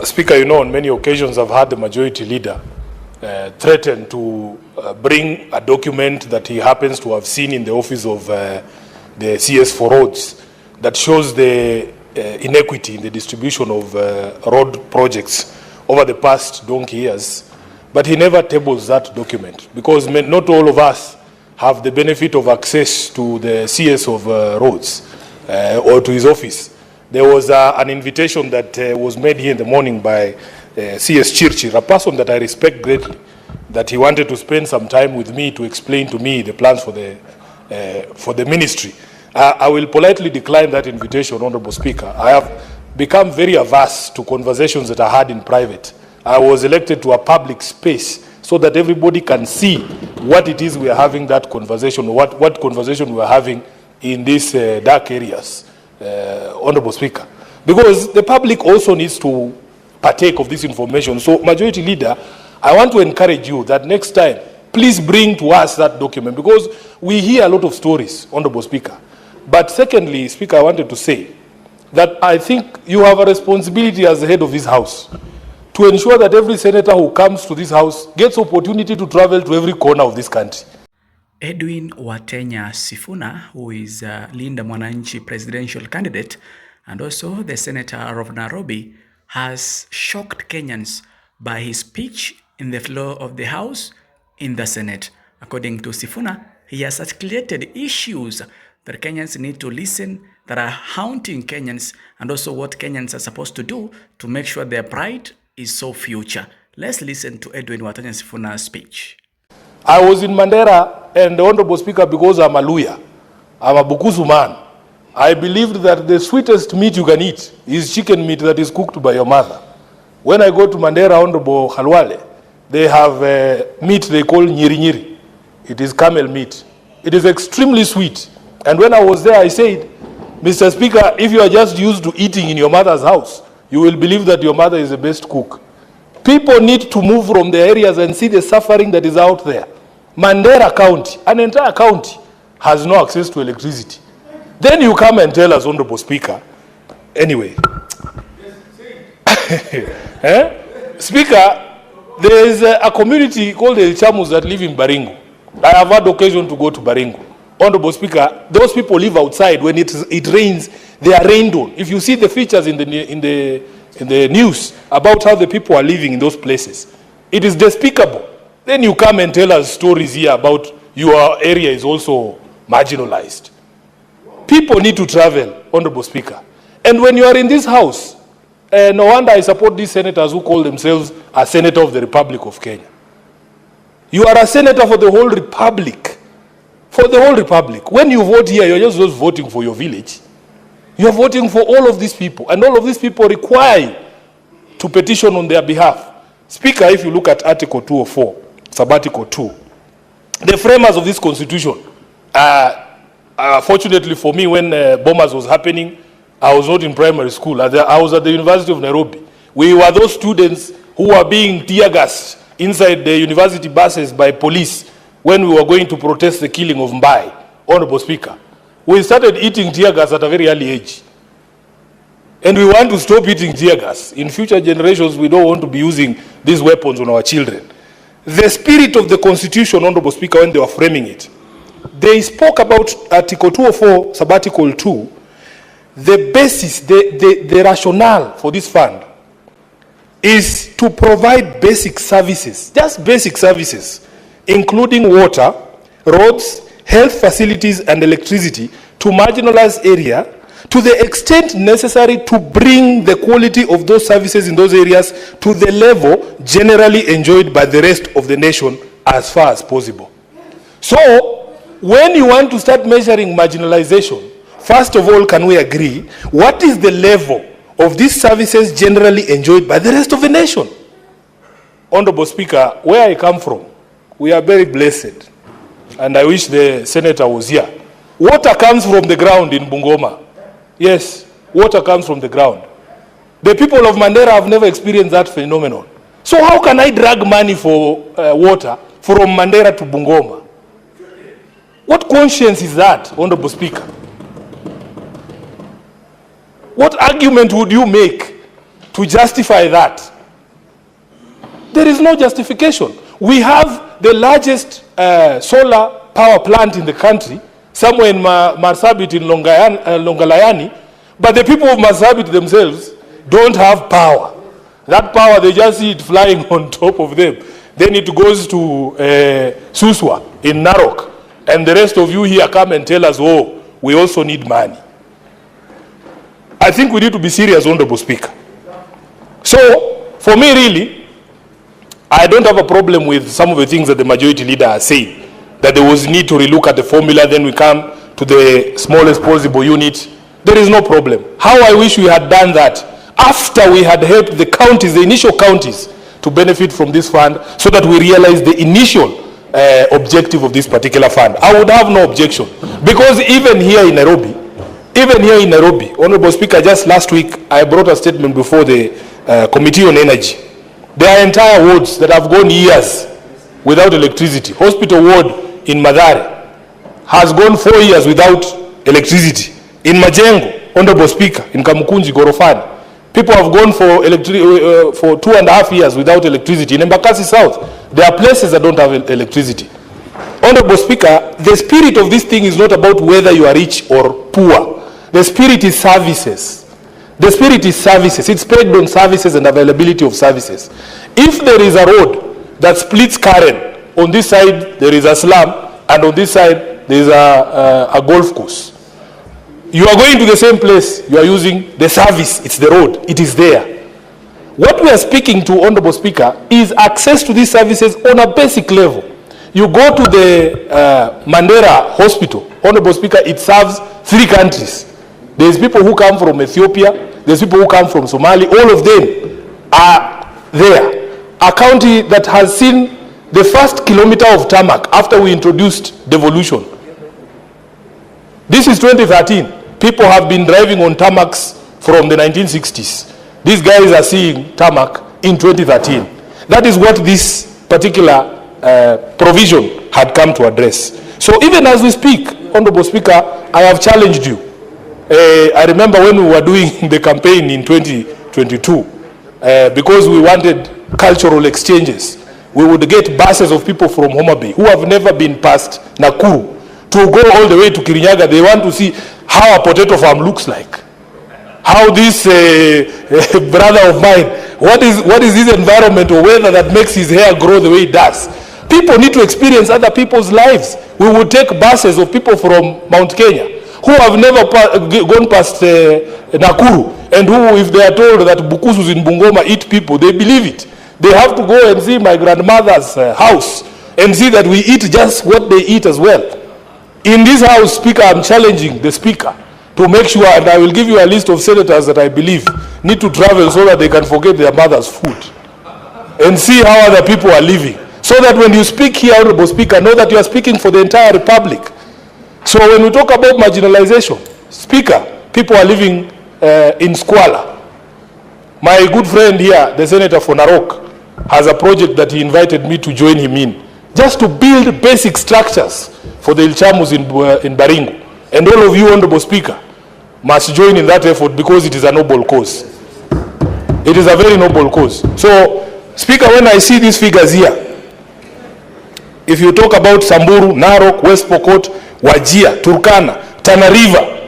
Speaker, you know, on many occasions I've had the majority leader threaten to bring a document that he happens to have seen in the office of the CS for roads that shows the inequity in the distribution of road projects over the past donkey years. But he never tables that document because not all of us have the benefit of access to the CS of roads or to his office. There was an invitation that was made here in the morning by CS Chirchir, a person that I respect greatly, that he wanted to spend some time with me to explain to me the plans for the ministry. I will politely decline that invitation, Honorable Speaker. I have become very averse to conversations that I had in private. I was elected to a public space so that everybody can see what it is we are having that conversation, what conversation we are having in these dark areas, Honorable Speaker. Because the public also needs to partake of this information. So, Majority Leader, I want to encourage you that next time, please bring to us that document because we hear a lot of stories, Honorable Speaker. But secondly, Speaker, I wanted to say that I think you have a responsibility as the head of this House to ensure that every senator who comes to this House gets opportunity to travel to every corner of this country. Edwin Watenya Sifuna, who is Linda Mwananchi presidential candidate and also the senator of Nairobi, has shocked Kenyans by his speech in the floor of the House in the Senate. According to Sifuna, he has articulated issues that Kenyans need to listen, that are haunting Kenyans, and also what Kenyans are supposed to do to make sure their pride is so future. Let's listen to Edwin Watenya Sifuna's speech. I was in Mandera, and the Honorable Speaker, because I'm a Luya, I'm a Bukusu man, I believed that the sweetest meat you can eat is chicken meat that is cooked by your mother. When I go to Mandera, Honorable Khalwale, they have meat they call nyiri nyiri. It is camel meat. It is extremely sweet. And when I was there, I said, Mr. Speaker, if you are just used to eating in your mother's house, you will believe that your mother is the best cook. People need to move from the areas and see the suffering that is out there. Mandera County, an entire county, has no access to electricity. Then you come and tell us, Honorable Speaker, anyway. Speaker, there is a community called the Chamus that live in Baringo. I have had occasion to go to Baringo. Honorable Speaker, those people live outside. When it rains, they are rained on. If you see the features in the news about how the people are living in those places, it is despicable. Then you come and tell us stories here about your area is also marginalized. People need to travel, Honorable Speaker. And when you are in this House, no wonder I support these senators who call themselves a senator of the Republic of Kenya. You are a senator for the whole Republic. For the whole Republic. When you vote here, you're just voting for your village. You're voting for all of these people. And all of these people require you to petition on their behalf. Speaker, if you look at Article 204, Sabbatical 2, the framers of this constitution, fortunately for me, when Bombers was happening, I was not in primary school. I was at the University of Nairobi. We were those students who were being tear gassed inside the university buses by police when we were going to protest the killing of Mbai, Honorable Speaker. We started eating tear gas at a very early age. And we want to stop eating tear gas. In future generations, we don't want to be using these weapons on our children. The spirit of the Constitution, Honorable Speaker, when they were framing it, they spoke about Article 204, Sabbatical 2, the basis, the rationale for this fund is to provide basic services, just basic services, including water, roads, health facilities, and electricity to marginalized area to the extent necessary to bring the quality of those services in those areas to the level generally enjoyed by the rest of the nation as far as possible. So, when you want to start measuring marginalization, first of all, can we agree, what is the level of these services generally enjoyed by the rest of the nation? Honorable Speaker, where I come from, we are very blessed, and I wish the senator was here. Water comes from the ground in Bungoma. Yes, water comes from the ground. The people of Mandera have never experienced that phenomenon. So how can I drag money for water from Mandera to Bungoma? What conscience is that, Honorable Speaker? What argument would you make to justify that. There is no justification. We have the largest solar power plant in the country, somewhere in Marsabit in Longalayani, but the people of Marsabit themselves don't have power. That power, they just see it flying on top of them. Then it goes to Suswa in Narok, and the rest of you here come and tell us, oh, we also need money. I think we need to be serious, Honorable Speaker. So, for me really, I don't have a problem with some of the things that the majority leader has said, that there was need to relook at the formula, then we come to the smallest possible unit. There is no problem. How I wish we had done that after we had helped the counties, the initial counties, to benefit from this fund, so that we realize the initial objective of this particular fund. I would have no objection. Because even here in Nairobi, Honorable Speaker, just last week, I brought a statement before the Committee on Energy. There are entire wards that have gone years without electricity. Hospital ward in Mathare has gone 4 years without electricity. In Majengo, Honorable Speaker, in Kamukunji, Gorofani, people have gone for 2.5 years without electricity. In Embakasi South, there are places that don't have electricity. Honorable Speaker, the spirit of this thing is not about whether you are rich or poor. The spirit is services. The spirit is services. It's based on services and availability of services. If there is a road that splits Karen, on this side there is a slum, and on this side there is a golf course. You are going to the same place, you are using the service, it's the road, it is there. What we are speaking to, Honorable Speaker, is access to these services on a basic level. You go to the Mandera Hospital, Honorable Speaker, it serves 3 countries. There's people who come from Ethiopia, there's people who come from Somalia, all of them are there. A county that has seen the first kilometer of tarmac after we introduced devolution. This is 2013. People have been driving on tarmacs from the 1960s. These guys are seeing tarmac in 2013. That is what this particular provision had come to address. So even as we speak, Honorable Speaker, I have challenged you. I remember when we were doing the campaign in 2022, because we wanted cultural exchanges, we would get buses of people from Homa Bay who have never been past Nakuru to go all the way to Kirinyaga. They want to see how a potato farm looks like. How this brother of mine, what is his environment or weather that makes his hair grow the way it does. People need to experience other people's lives. We would take buses of people from Mount Kenya who have never gone past Nakuru, and who, if they are told that Bukusus in Bungoma eat people, they believe it. They have to go and see my grandmother's house and see that we eat just what they eat as well. In this house, Speaker, I'm challenging the Speaker to make sure, and I will give you a list of senators that I believe need to travel so that they can forget their mother's food and see how other people are living. So that when you speak here, Honorable Speaker, know that you are speaking for the entire Republic. So when we talk about marginalization, Speaker, people are living in squalor. My good friend here, the Senator for Narok, has a project that he invited me to join him in, just to build basic structures for the Ilchamus in Baringo. And all of you, Honorable Speaker, must join in that effort, because it is a noble cause. It is a very noble cause. So, Speaker, when I see these figures here, if you talk about Samburu, Narok, West Pokot, Wajir, Turkana, Tana River,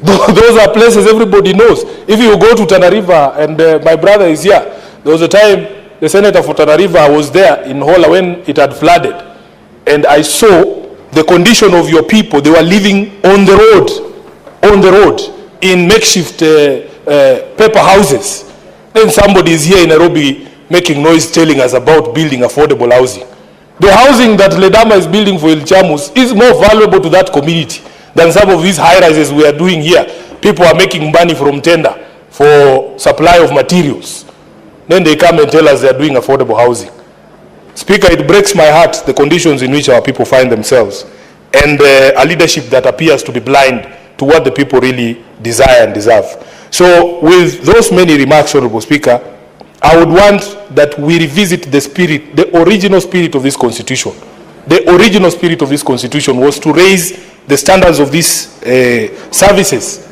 those are places everybody knows. If you go to Tana River, and my brother is here, there was a time the Senator for Tana River was there in Hola when it had flooded, and I saw the condition of your people. They were living on the road, in makeshift paper houses. Then somebody is here in Nairobi making noise telling us about building affordable housing. The housing that Ledama is building for Ilchamus is more valuable to that community than some of these high-rises we are doing here. People are making money from tender for supply of materials. Then they come and tell us they are doing affordable housing. Speaker, it breaks my heart, the conditions in which our people find themselves, and a leadership that appears to be blind to what the people really desire and deserve. So with those many remarks, Honorable Speaker, I would want that we revisit the spirit, the original spirit of this Constitution. The original spirit of this Constitution was to raise the standards of these services,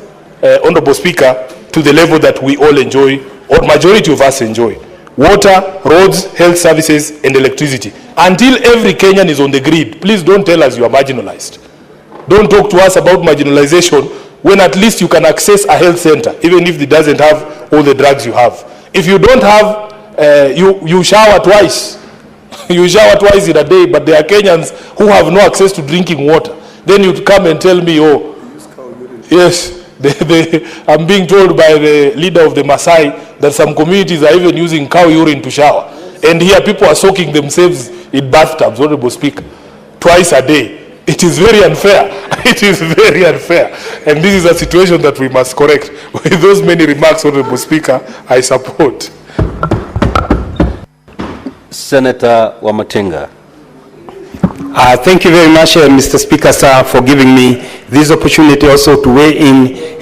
Honorable Speaker, to the level that we all enjoy or majority of us enjoy: water, roads, health services, and electricity. Until every Kenyan is on the grid, please don't tell us you are marginalized. Don't talk to us about marginalization when at least you can access a health center, even if it doesn't have all the drugs you have. If you don't have, you shower twice. You shower twice in a day, but there are Kenyans who have no access to drinking water. Then you come and tell me, oh, yes, I'm being told by the leader of the Maasai that some communities are even using cow urine to shower. And here people are soaking themselves in bathtubs, Honorable Speaker, twice a day. It is very unfair. It is very unfair. And this is a situation that we must correct. With those many remarks, Honorable Speaker, I support. Senator Wamatenga. Thank you very much, Mr. Speaker, sir, for giving me this opportunity also to weigh in